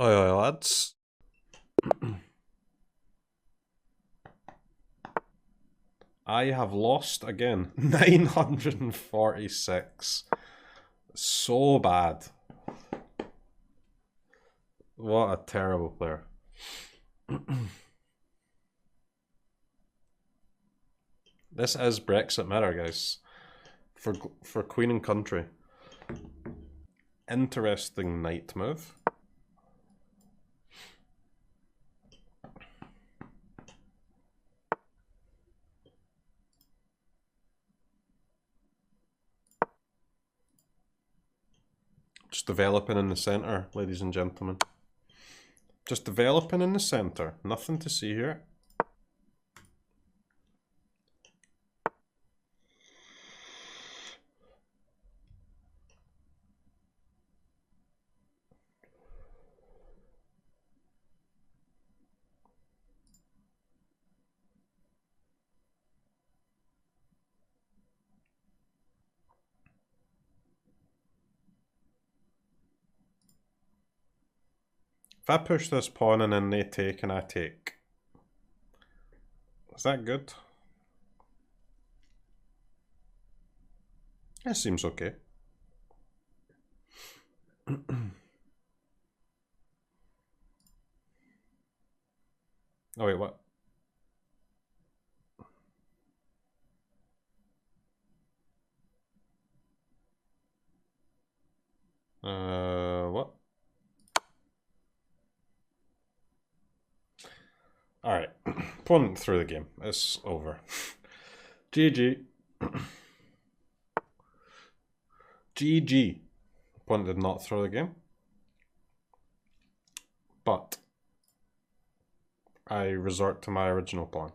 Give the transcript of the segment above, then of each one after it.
Oi, oi, lads. I have lost again. 946. So bad. What a terrible player. This is Brexit Mirror, guys. For Queen and Country. Interesting knight move. Just developing in the centre, ladies and gentlemen. Just developing in the centre. Nothing to see here. If I push this pawn and then they take and I take, is that good? That seems okay. Oh wait, what? What? Alright. Opponent through the game. It's over. GG. GG. Opponent did not throw the game. But I resort to my original plan.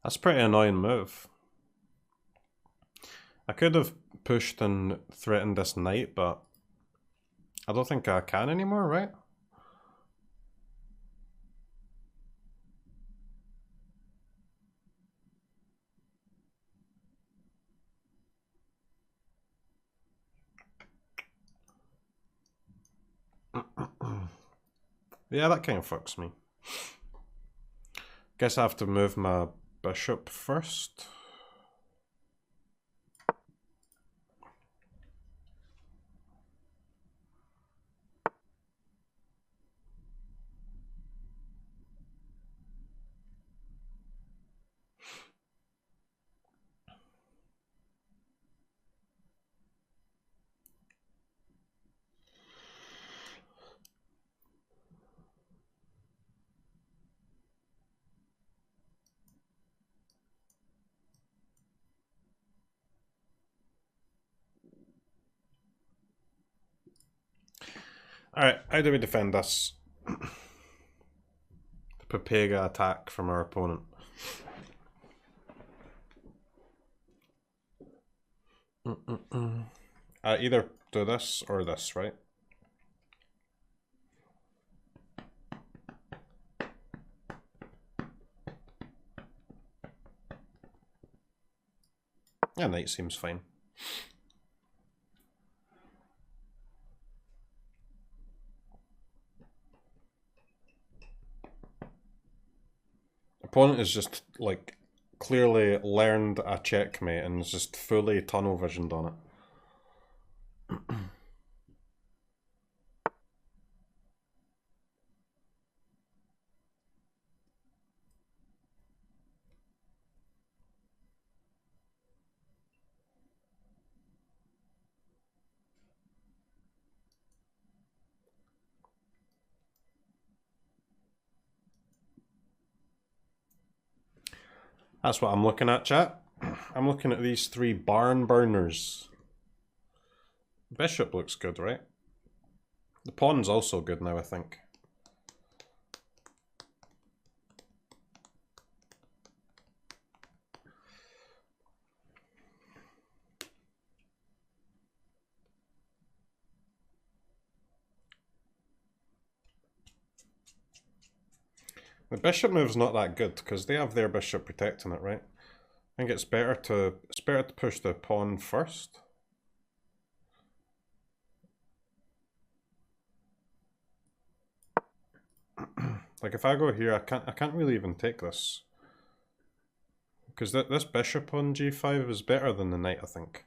That's a pretty annoying move. I could have pushed and threatened this knight, but I don't think I can anymore, right? Yeah, that kind of fucks me. Guess I have to move my bishop first. Alright, how do we defend this? The Pepega attack from our opponent. I either do this or this, right? Yeah, knight seems fine. Opponent is just like clearly learned a checkmate and is just fully tunnel visioned on it. That's what I'm looking at, chat. I'm looking at these three barn burners. Bishop looks good, right? The pawn's also good now, I think. The bishop move's not that good because they have their bishop protecting it, right? I think it's better to push the pawn first. Like if I go here, I can't really even take this because this bishop on g5 is better than the knight, I think.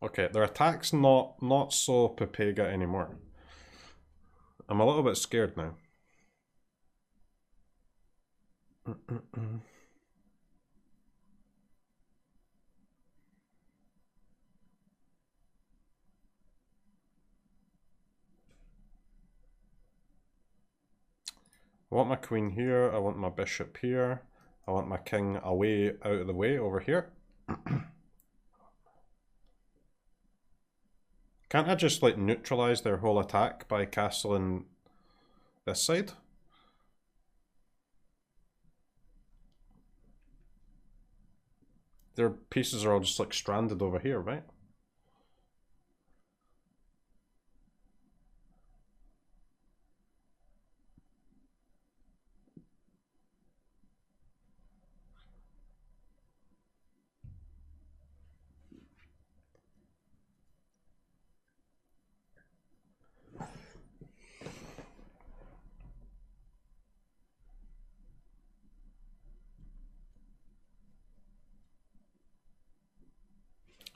Okay, their attack's not so Pepega anymore. I'm a little bit scared now. I want my queen here, I want my bishop here, I want my king away out of the way over here. Can't I just like neutralize their whole attack by castling this side? Their pieces are all just like stranded over here, right?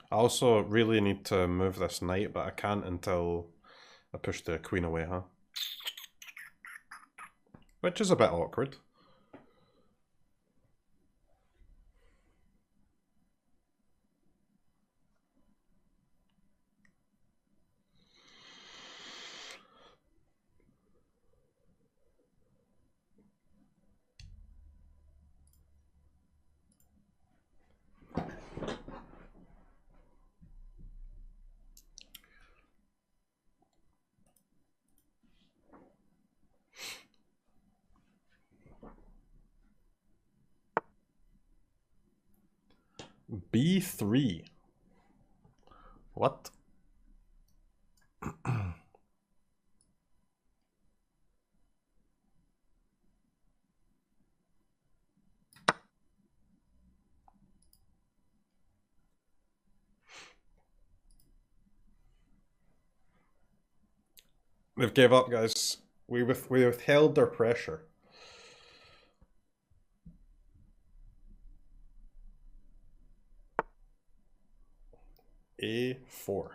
I also really need to move this knight, but I can't until I push the queen away, huh? Which is a bit awkward. B3. What? They've gave up, guys. We withheld their pressure. A4.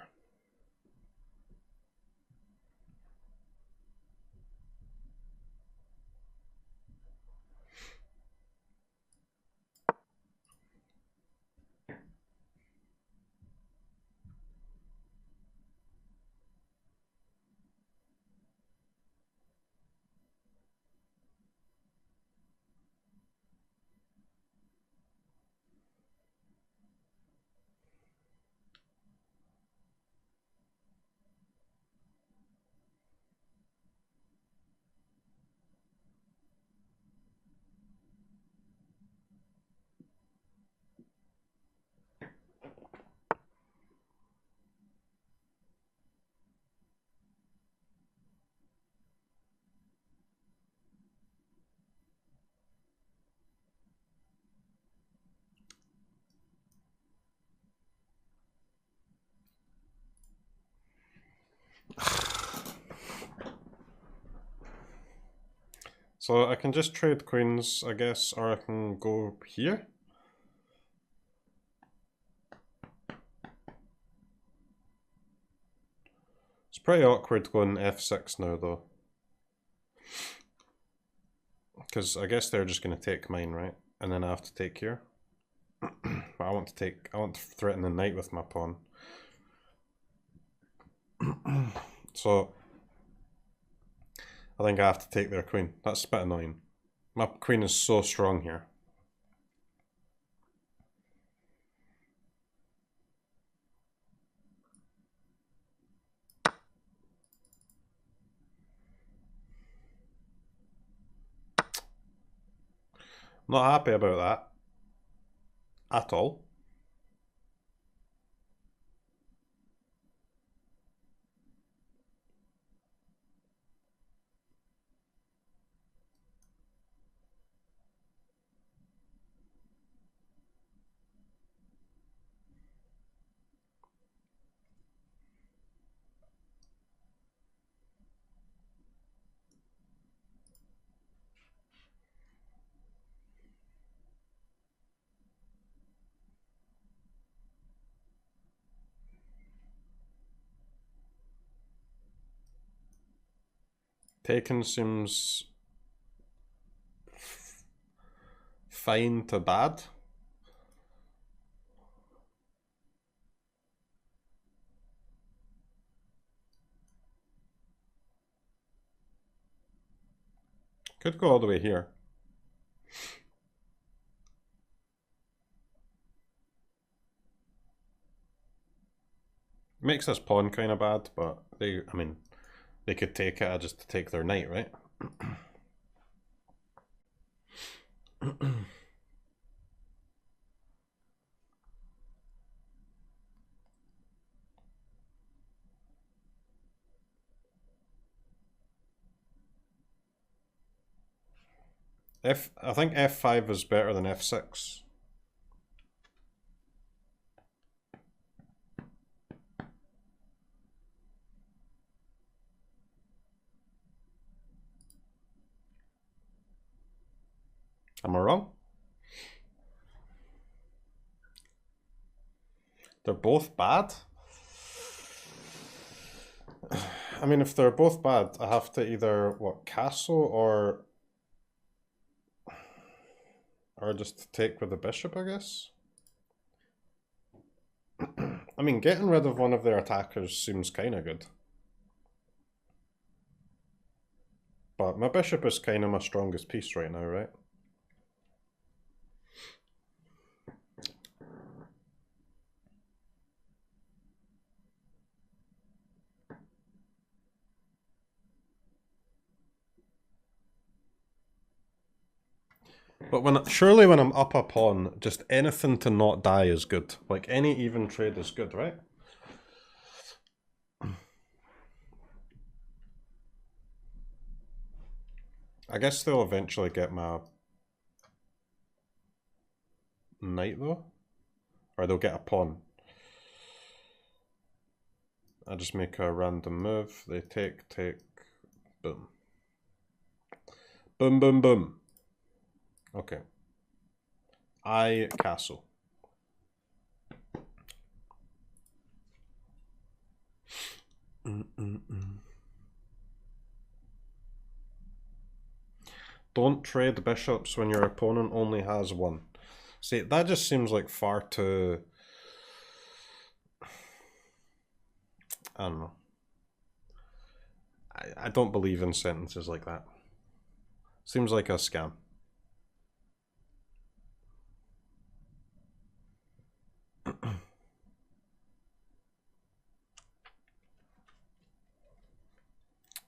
So I can just trade queens, I guess, or I can go here. It's pretty awkward going f6 now, though. Because I guess they're just going to take mine, right? And then I have to take here. But I want to threaten the knight with my pawn. So I think I have to take their queen. That's a bit annoying. My queen is so strong here. Not happy about that. At all. Taken seems fine to bad. Could go all the way here. Makes this pawn kind of bad, but they could take it just to take their knight, right? I think f5 is better than f6. Am I wrong? They're both bad? I mean, if they're both bad, I have to either, what, castle or just take with the bishop, I guess? I mean, getting rid of one of their attackers seems kind of good. But my bishop is kind of my strongest piece right now, right? But surely when I'm up a pawn, just anything to not die is good. Like any even trade is good, right? I guess they'll eventually get my knight though. Or they'll get a pawn. I just make a random move. They take, boom. Boom, boom, boom. Okay. I castle. Don't trade bishops when your opponent only has one. See, that just seems like far too... I don't know. I don't believe in sentences like that. Seems like a scam.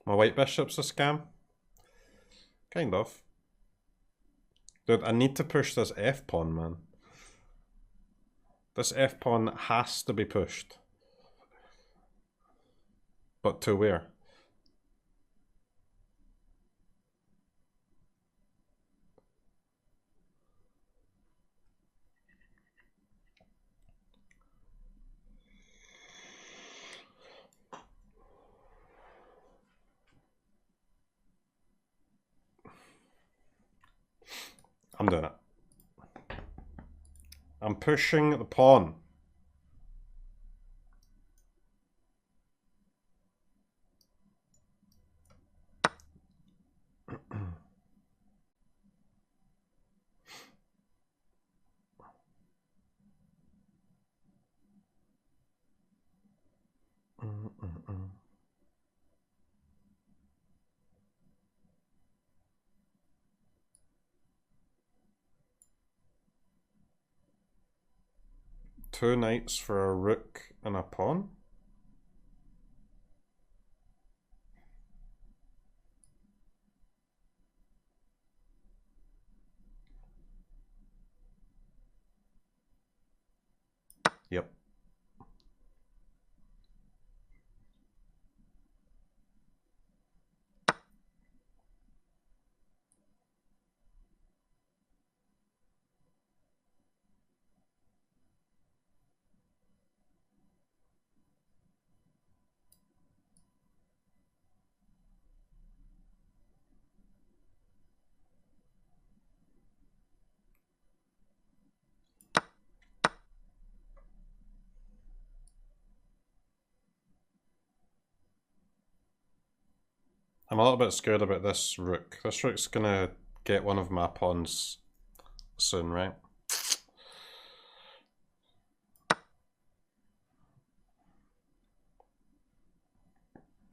My white bishop's a scam? Kind of. Dude, I need to push this f-pawn, man. This f-pawn has to be pushed. But to where? I'm doing it. I'm pushing the pawn. Two knights for a rook and a pawn. Yep. I'm a little bit scared about this rook. This rook's gonna get one of my pawns soon, right?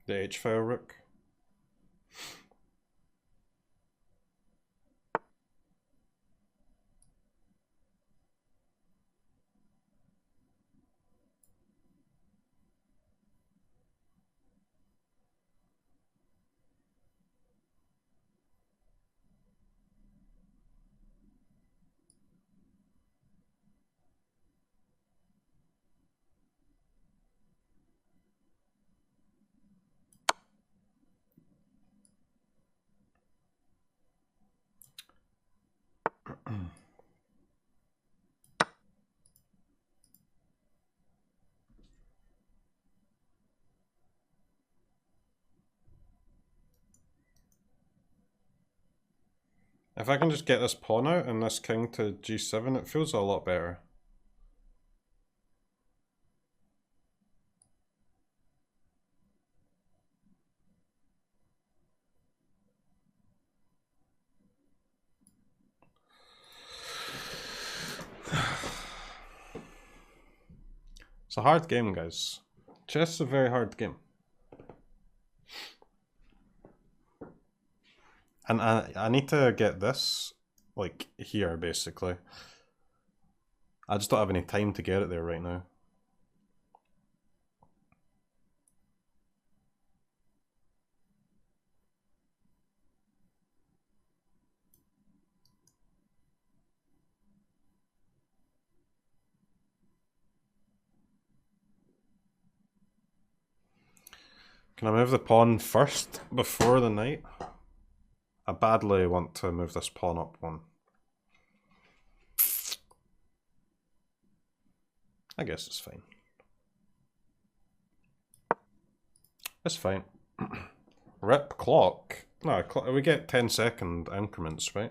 The h-file rook. If I can just get this pawn out and this king to g7, it feels a lot better. It's a hard game, guys. Chess is a very hard game. And I need to get this, like, here, basically. I just don't have any time to get it there right now. Can I move the pawn first before the knight? I badly want to move this pawn up one. I guess it's fine. It's fine. Rip clock. No, we get 10-second increments, right?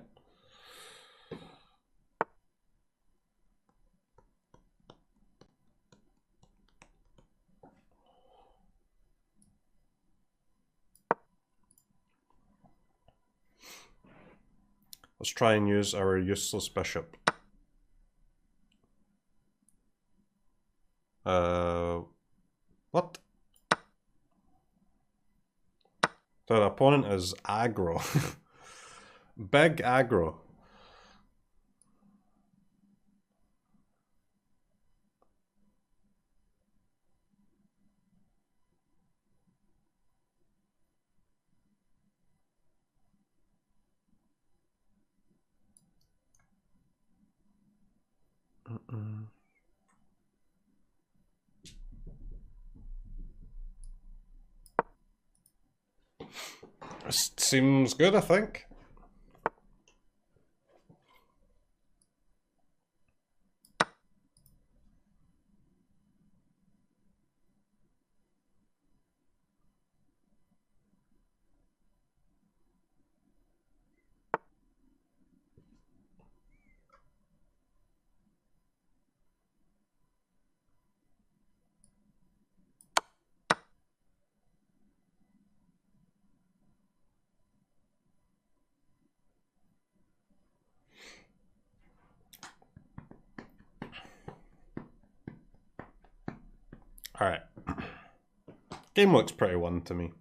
Let's try and use our useless bishop. What? The opponent is aggro. Big aggro. Seems good, I think. Alright. Game looks pretty one to me.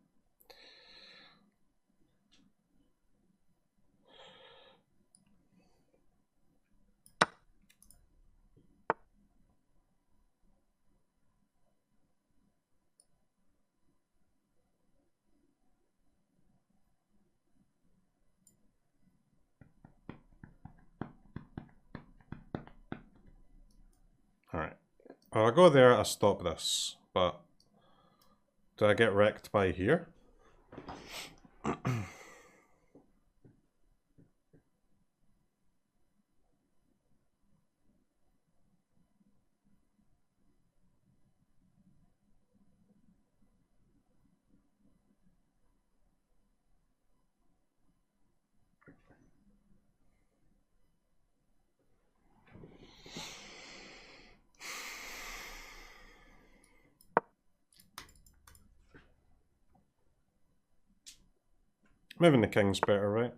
Alright. Well, I'll go there, I'll stop this, but do I get wrecked by here? Moving the king's better, right?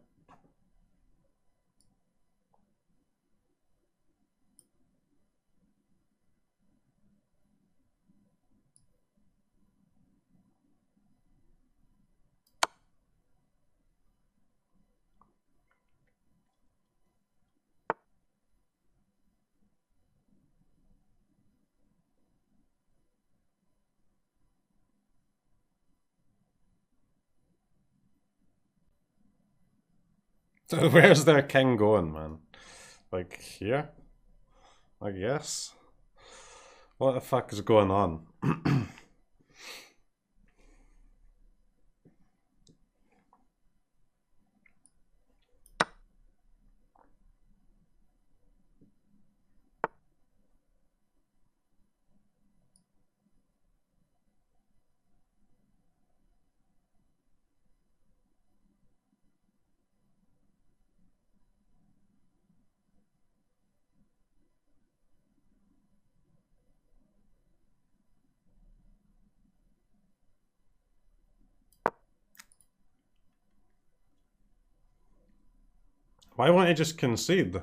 So where's their king going, man? Like, here? I guess. What the fuck is going on? Why won't he just concede?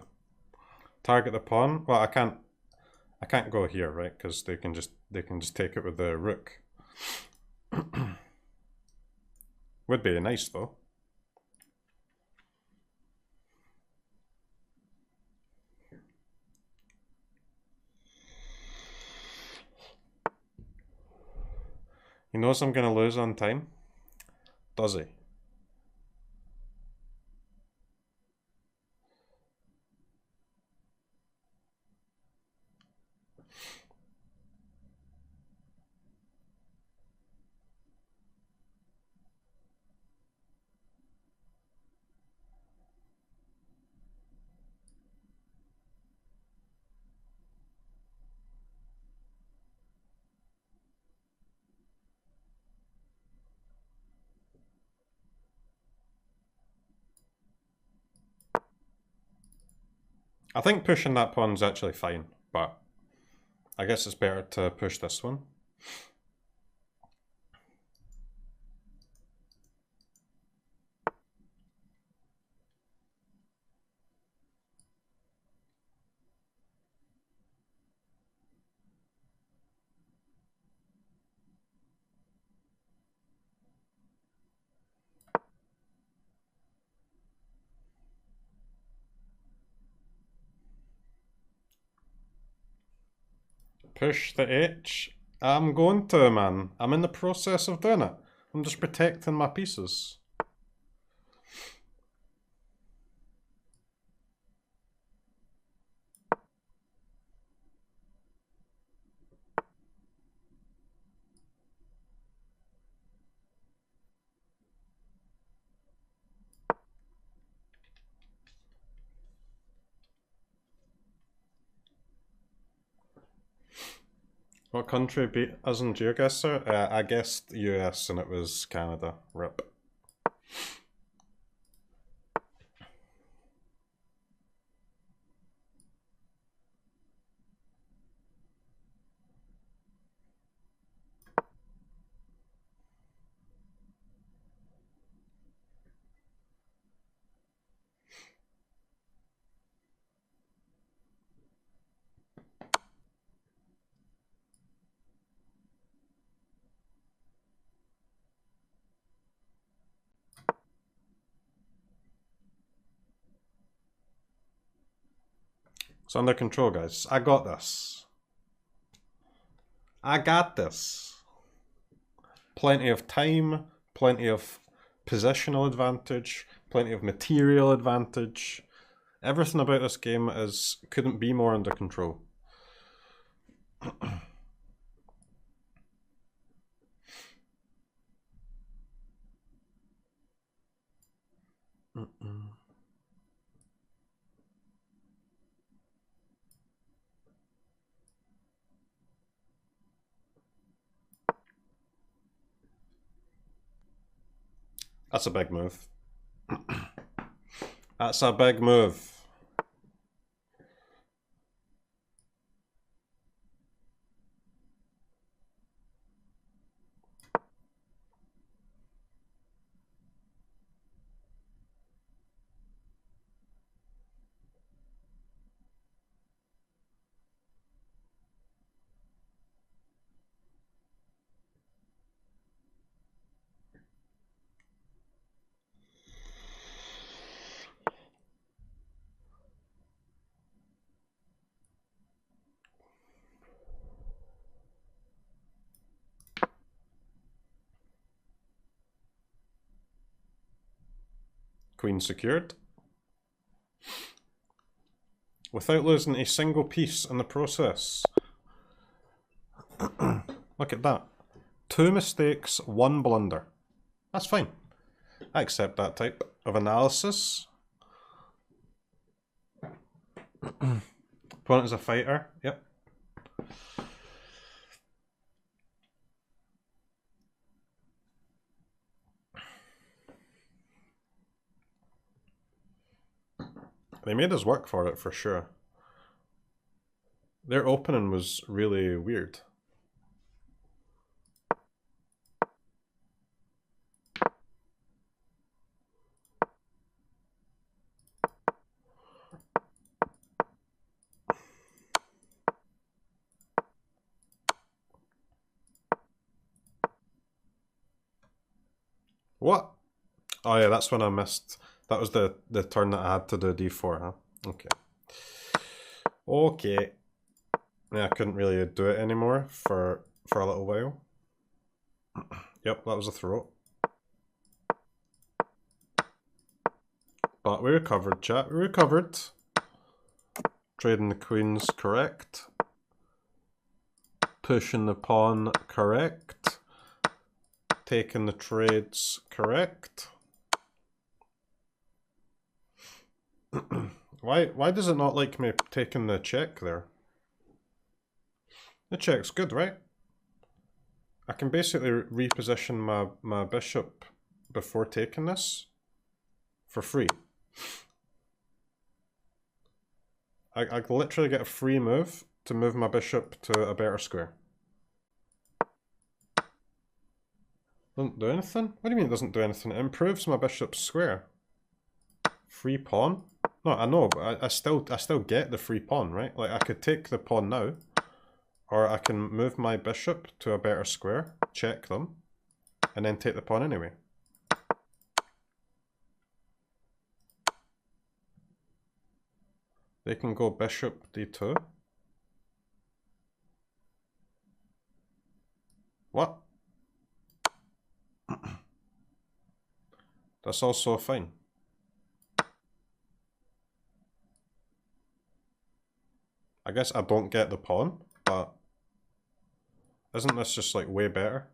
Target the pawn? Well, I can't go here, right? Because they can just take it with the rook. Would be nice though. He knows I'm gonna lose on time. Does he? I think pushing that pawn's actually fine, but I guess it's better to push this one. Push the H. I'm going to, man. I'm in the process of doing it. I'm just protecting my pieces. What country beat us in GeoGuessr? I guessed US and it was Canada. RIP. It's under control, guys. I got this. I got this. Plenty of time, plenty of positional advantage, plenty of material advantage. Everything about this game couldn't be more under control. That's a big move. That's a big move. Queen secured. Without losing a single piece in the process. Look at that. 2 mistakes, 1 blunder. That's fine. I accept that type of analysis. Opponent is a fighter. Yep. They made us work for it, for sure. Their opening was really weird. What? Oh yeah, that's when I missed. That was the turn that I had to do d4, huh? Okay. Okay. Yeah, I couldn't really do it anymore for a little while. Yep, that was a throw. But we recovered, chat. We recovered. Trading the queens, correct. Pushing the pawn, correct. Taking the trades, correct. Why does it not like me taking the check there? The check's good, right? I can basically reposition my bishop before taking this for free. I literally get a free move to move my bishop to a better square. Doesn't do anything? What do you mean it doesn't do anything? It improves my bishop's square. Free pawn? No, I know, but I still get the free pawn, right? Like, I could take the pawn now, or I can move my bishop to a better square, check them, and then take the pawn anyway. They can go bishop d2. What? That's also fine. I guess I don't get the pawn, but isn't this just like way better?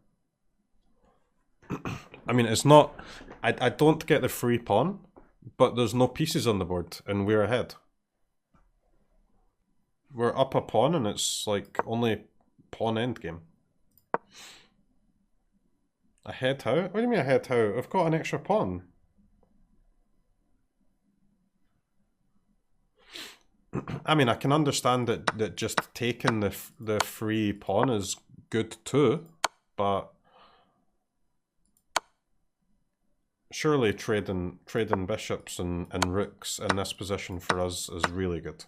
I mean, it's not... I don't get the free pawn, but there's no pieces on the board, and we're ahead. We're up a pawn, and it's like only pawn endgame. Ahead how? What do you mean ahead how? I've got an extra pawn. I mean, I can understand that just taking the free pawn is good too, but surely trading bishops and rooks in this position for us is really good.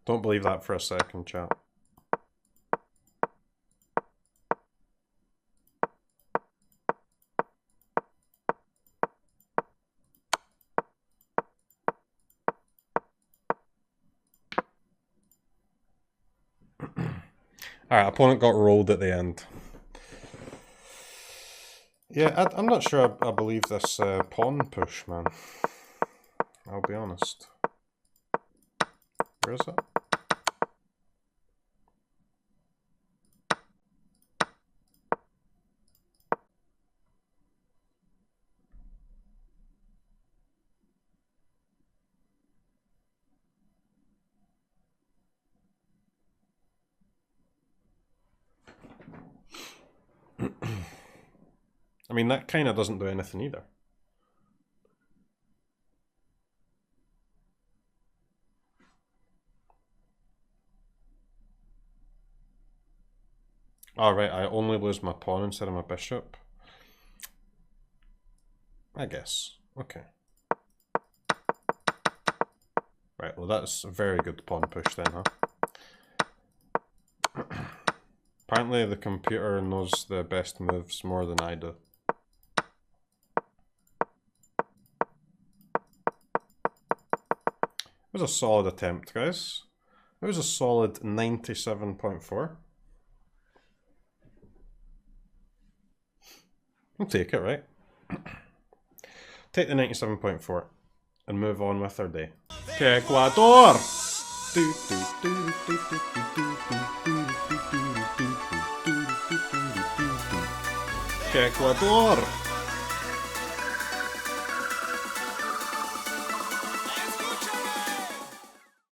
Don't believe that for a second, chat. Alright, opponent got rolled at the end. Yeah, I'm not sure I believe this pawn push, man. I'll be honest. Where is it? I mean, that kind of doesn't do anything either. Alright, I only lose my pawn instead of my bishop. I guess. Okay. Right, well that's a very good pawn push then, huh? Apparently the computer knows the best moves more than I do. It was a solid attempt, guys. It was a solid 97.4. We'll take it, right? Take the 97.4 and move on with our day. Que Ecuador! Que Ecuador!